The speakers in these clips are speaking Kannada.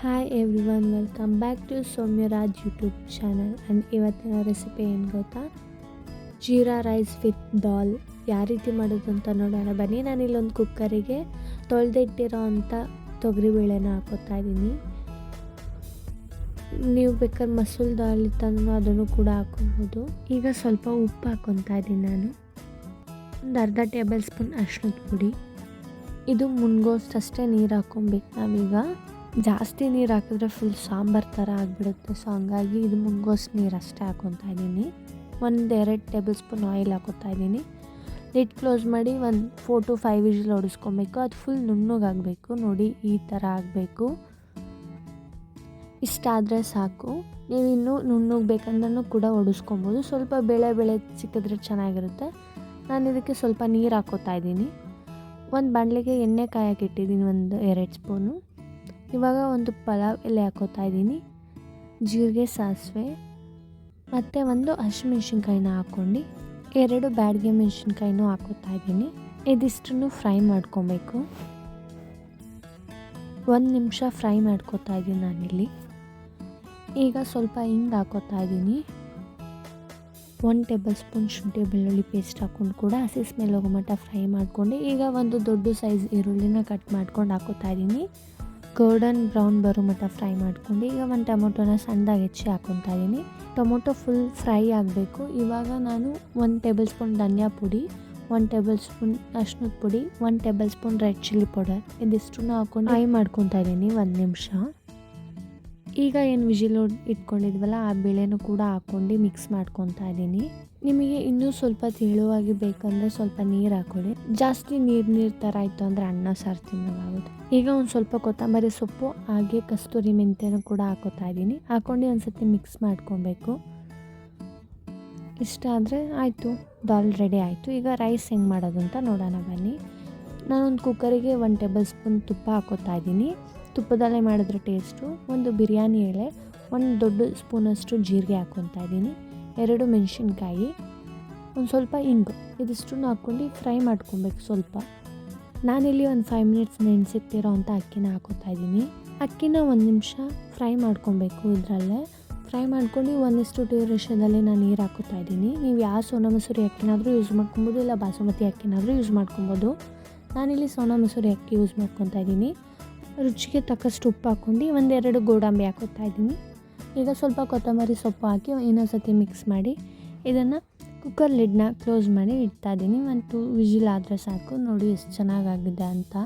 Hi everyone, welcome back to Soumya Raj YouTube channel. And ಇವತ್ತಿನ ರೆಸಿಪಿ ಏನು ಗೊತ್ತಾ, ಜೀರಾ ರೈಸ್ ವಿತ್ ದಾಲ್. ಯಾವ ರೀತಿ ಮಾಡೋದು ಅಂತ ನೋಡೋಣ ಬನ್ನಿ. ನಾನಿಲ್ಲೊಂದು ಕುಕ್ಕರಿಗೆ ತೊಳೆದಿಟ್ಟಿರೋ ಅಂಥ ತೊಗರಿಬೇಳೆನ ಹಾಕೋತಾ ಇದ್ದೀನಿ. ನೀವು ಬೇಕಾದ್ರೆ ಮಸೂಲ್ ದಾಲ್ ಇತ್ತಂದ್ರೂ ಅದನ್ನು ಕೂಡ ಹಾಕೋಬೋದು. ಈಗ ಸ್ವಲ್ಪ ಉಪ್ಪು ಹಾಕ್ಕೊತಾ ಇದ್ದೀನಿ ನಾನು. ಒಂದು ಅರ್ಧ ಟೇಬಲ್ ಸ್ಪೂನ್ ಅರಿಶಿಣದ ಪುಡಿ. ಇದು ಮುನ್ಗೋಷ್ಟಷ್ಟೇ ನೀರು ಹಾಕ್ಕೊಬೇಕು ನಾವೀಗ. ಜಾಸ್ತಿ ನೀರು ಹಾಕಿದ್ರೆ ಫುಲ್ ಸಾಂಬಾರು ಥರ ಆಗಿಬಿಡುತ್ತೆ. ಸೊ ಹಂಗಾಗಿ ಇದು ಮುನ್ಗೋಷ್ಟು ನೀರು ಅಷ್ಟೇ ಹಾಕ್ಕೊತಾ ಇದ್ದೀನಿ. 1-2 ಟೇಬಲ್ ಸ್ಪೂನ್ ಆಯಿಲ್ ಹಾಕೋತಾ ಇದ್ದೀನಿ. ಲಿಡ್ ಕ್ಲೋಸ್ ಮಾಡಿ 4 to 5 ವಿಜಿಲ್ ಹೊಡಿಸ್ಕೊಬೇಕು. ಅದು ಫುಲ್ ನುಣ್ಣಗಾಗಬೇಕು. ನೋಡಿ, ಈ ಥರ ಆಗಬೇಕು. ಇಷ್ಟಾದರೆ ಸಾಕು. ನೀವು ಇನ್ನೂ ನುಣ್ಣಗೆ ಬೇಕಂದ್ರೂ ಕೂಡ ಹೊಡಿಸ್ಕೊಬೋದು. ಸ್ವಲ್ಪ ಬೇಳೆ ಸಿಕ್ಕಿದ್ರೆ ಚೆನ್ನಾಗಿರುತ್ತೆ. ನಾನು ಇದಕ್ಕೆ ಸ್ವಲ್ಪ ನೀರು ಹಾಕೋತಾ ಇದ್ದೀನಿ. ಒಂದು ಬಾಣಲೆಗೆ ಎಣ್ಣೆ ಕಾಯಕ್ಕೆ ಇಟ್ಟಿದ್ದೀನಿ, 1-2 ಸ್ಪೂನು. ಇವಾಗ ಒಂದು ಪಲಾವ್ ಎಲೆ ಹಾಕೋತಾ ಇದ್ದೀನಿ, ಜೀರಿಗೆ, ಸಾಸಿವೆ ಮತ್ತು ಒಂದು ಹಸಿಮೆಣ್ಸಿನ್ಕಾಯಿನ ಹಾಕ್ಕೊಂಡು 2 ಬ್ಯಾಡಗೆ ಮೆಣಸಿನ್ಕಾಯಿನೂ ಹಾಕೋತಾ ಇದ್ದೀನಿ. ಇದಿಷ್ಟನ್ನು ಫ್ರೈ ಮಾಡ್ಕೊಬೇಕು. 1 ನಿಮಿಷ ಫ್ರೈ ಮಾಡ್ಕೋತಾ ಇದ್ದೀನಿ ನಾನಿಲ್ಲಿ. ಈಗ ಸ್ವಲ್ಪ ಹಿಂಗೆ ಹಾಕೋತಾ ಇದ್ದೀನಿ. 1 ಟೇಬಲ್ ಸ್ಪೂನ್ ಶುಂಠಿ ಬೆಳ್ಳುಳ್ಳಿ ಪೇಸ್ಟ್ ಹಾಕ್ಕೊಂಡು ಕೂಡ ಹಸಿ ಸ್ಮೆಲ್ ಹೋಗೋ ಮಟ್ಟ ಫ್ರೈ ಮಾಡ್ಕೊಂಡು, ಈಗ ಒಂದು ದೊಡ್ಡ ಸೈಜ್ ಈರುಳ್ಳಿನ ಕಟ್ ಮಾಡ್ಕೊಂಡು ಹಾಕೋತಾ ಇದ್ದೀನಿ. ಗೋಲ್ಡನ್ ಬ್ರೌನ್ ಬರೋ ಮಟ್ಟ ಫ್ರೈ ಮಾಡ್ಕೊಂಡು, ಈಗ 1 ಟೊಮೊಟೊನ ಸಣ್ಣದಾಗಿ ಹೆಚ್ಚಿ ಹಾಕ್ಕೊತಾ ಇದ್ದೀನಿ. ಟೊಮೊಟೊ ಫುಲ್ ಫ್ರೈ ಆಗಬೇಕು. ಇವಾಗ ನಾನು 1 ಟೇಬಲ್ ಸ್ಪೂನ್ ಧನಿಯಾ ಪುಡಿ, 1 ಟೇಬಲ್ ಸ್ಪೂನ್ ಅರಿಶಿಣದ ಪುಡಿ, 1 table spoon red chilli powder ಇದಿಷ್ಟನ್ನು ಹಾಕ್ಕೊಂಡು ಫ್ರೈ ಮಾಡ್ಕೊತಾ ಇದ್ದೀನಿ 1 ನಿಮಿಷ. ಈಗ ಏನು ವಿಜಿಲ್ ಇಟ್ಕೊಂಡಿದ್ವಲ್ಲ ಆ ಬೇಳೆನೂ ಕೂಡ ಹಾಕ್ಕೊಂಡು ಮಿಕ್ಸ್ ಮಾಡ್ಕೊತಾ ಇದ್ದೀನಿ. ನಿಮಗೆ ಇನ್ನೂ ಸ್ವಲ್ಪ ತೆಳುವಾಗಿ ಬೇಕಂದರೆ ಸ್ವಲ್ಪ ನೀರು ಹಾಕ್ಕೊಳ್ಳಿ. ಜಾಸ್ತಿ ನೀರು ಥರ ಇತ್ತು ಅಂದರೆ ಅನ್ನ ಸಾರು ತಿನ್ನೋಕ್ಕಾಗುತ್ತೆ. ಈಗ ಒಂದು ಸ್ವಲ್ಪ ಕೊತ್ತಂಬರಿ ಸೊಪ್ಪು ಹಾಗೆ ಕಸ್ತೂರಿ ಮೆಂತ್ಯನೂ ಕೂಡ ಹಾಕೋತಾ ಇದ್ದೀನಿ. ಹಾಕ್ಕೊಂಡು ಒಂದು ಸತಿ ಮಿಕ್ಸ್ ಮಾಡ್ಕೊಬೇಕು. ಇಷ್ಟ ಆದರೆ ಆಯಿತು, ದಾಲ್ ರೆಡಿ ಆಯಿತು. ಈಗ ರೈಸ್ ಹೆಂಗೆ ಮಾಡೋದು ಅಂತ ನೋಡೋಣ ಬನ್ನಿ. ನಾನೊಂದು ಕುಕ್ಕರಿಗೆ 1 ಟೇಬಲ್ ಸ್ಪೂನ್ ತುಪ್ಪ ಹಾಕೋತಾ ಇದ್ದೀನಿ. ತುಪ್ಪದಲ್ಲೇ ಮಾಡಿದ್ರೆ ಟೇಸ್ಟು. ಒಂದು ಬಿರಿಯಾನಿ ಎಲೆ, 1 ದೊಡ್ಡ ಸ್ಪೂನಷ್ಟು ಜೀರಿಗೆ ಹಾಕ್ಕೊತಾ ಇದ್ದೀನಿ, 2 ಮೆಣಸಿನ್ಕಾಯಿ, ಒಂದು ಸ್ವಲ್ಪ ಇಂಗು ಇದಿಷ್ಟನ್ನು ಹಾಕ್ಕೊಂಡು ಫ್ರೈ ಮಾಡ್ಕೊಬೇಕು ಸ್ವಲ್ಪ. ನಾನಿಲ್ಲಿ ಒಂದು 5 ಮಿನಿಟ್ಸ್ ನೆನೆಸಿಟ್ಟಿರೋ ಅಂಥ ಅಕ್ಕಿನ ಹಾಕೋತಾ ಇದ್ದೀನಿ. ಅಕ್ಕಿನ 1 ನಿಮಿಷ ಫ್ರೈ ಮಾಡ್ಕೊಬೇಕು. ಇದರಲ್ಲೇ ಫ್ರೈ ಮಾಡ್ಕೊಂಡು 1:2 ರೇಷದಲ್ಲಿ ನಾನು ನೀರು ಹಾಕೋತಾ ಇದ್ದೀನಿ. ನೀವು ಯಾವ ಸೋನಾ ಮಸೂರಿ ಅಕ್ಕಿನಾದರೂ ಯೂಸ್ ಮಾಡ್ಕೊಬೋದು, ಇಲ್ಲ ಬಾಸುಮತಿ ಅಕ್ಕಿನಾದರೂ ಯೂಸ್ ಮಾಡ್ಕೊಬೋದು. ನಾನಿಲ್ಲಿ ಸೋನಾ ಮಸೂರಿ ಅಕ್ಕಿ ಯೂಸ್ ಮಾಡ್ಕೊತಾ ಇದ್ದೀನಿ. ರುಚಿಗೆ ತಕ್ಕಷ್ಟು ಉಪ್ಪು ಹಾಕ್ಕೊಂಡು 1-2 ಗೋಡಂಬಿ ಹಾಕೋತಾ ಇದ್ದೀನಿ. ಈಗ ಸ್ವಲ್ಪ ಕೊತ್ತಂಬರಿ ಸೊಪ್ಪು ಹಾಕಿ ಇನ್ನೊಂದು ಸತಿ ಮಿಕ್ಸ್ ಮಾಡಿ ಇದನ್ನು ಕುಕ್ಕರ್ ಲಿಡ್ನ ಕ್ಲೋಸ್ ಮಾಡಿ ಇಡ್ತಾ ಇದ್ದೀನಿ. 1-2 ವಿಜಿಲ್ ಆದರೆ ಸಾಕು. ನೋಡಿ ಎಷ್ಟು ಚೆನ್ನಾಗಾಗಿದೆ ಅಂತ.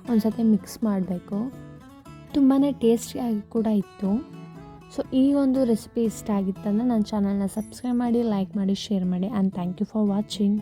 ಒಂದು ಸತಿ ಮಿಕ್ಸ್ ಮಾಡಬೇಕು. ತುಂಬಾ ಟೇಸ್ಟಿಯಾಗಿ ಕೂಡ ಇತ್ತು. ಸೊ ಈ ಒಂದು ರೆಸಿಪಿ ಇಷ್ಟ ಆಗಿತ್ತಂದರೆ ನನ್ನ ಚಾನಲ್ನ ಸಬ್ಸ್ಕ್ರೈಬ್ ಮಾಡಿ, ಲೈಕ್ ಮಾಡಿ, ಶೇರ್ ಮಾಡಿ. And thank you for watching.